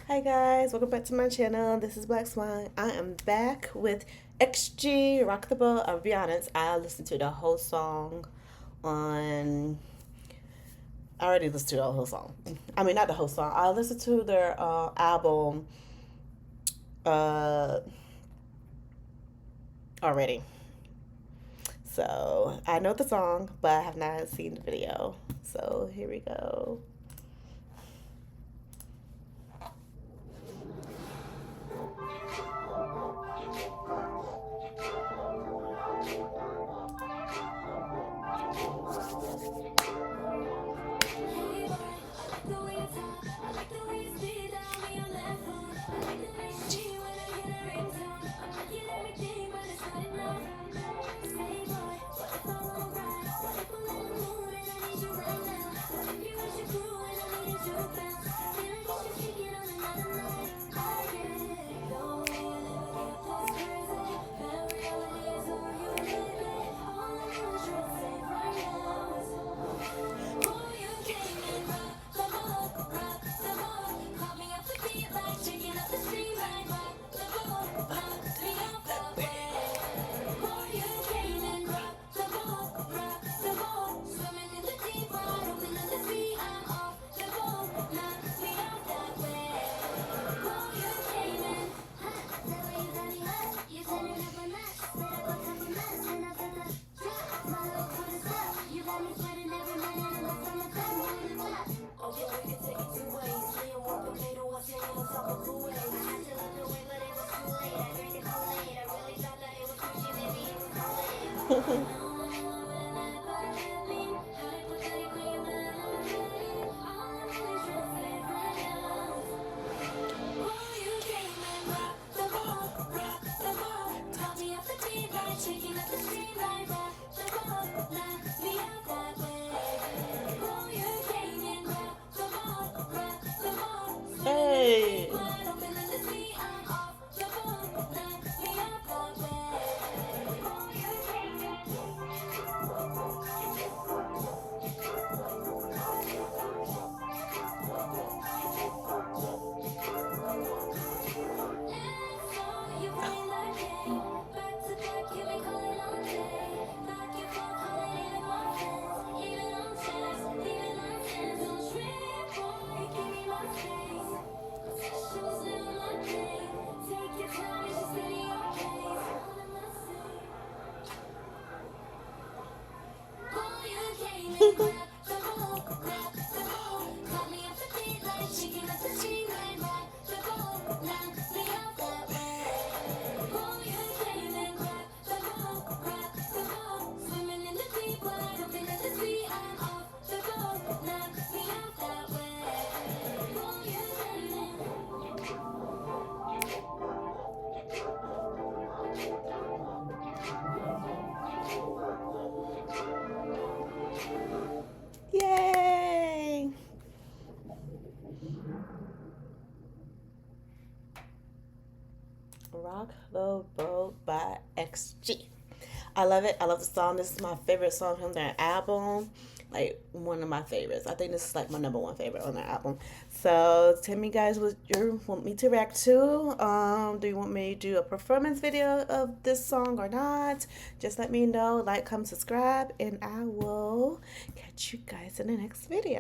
Hi guys, welcome back to my channel. This is Black Swan. I am back with XG Rock the Boat. I'll be honest, I listened to the whole song on. I already listened to the whole song. I mean, not the whole song. I listened to their album uh, already. So I know the song, but I have not seen the video. So here we go. Hey. Yay! Rock the Boat by XG. I love it. I love the song. This is my favorite song from their album. Like one of my favorites. I think this is like my number one favorite on their album. So tell me guys what you want me to react to. Do you want me to do a performance video of this song or not? Just let me know. Like, comment, subscribe, and I will catch you guys in the next video.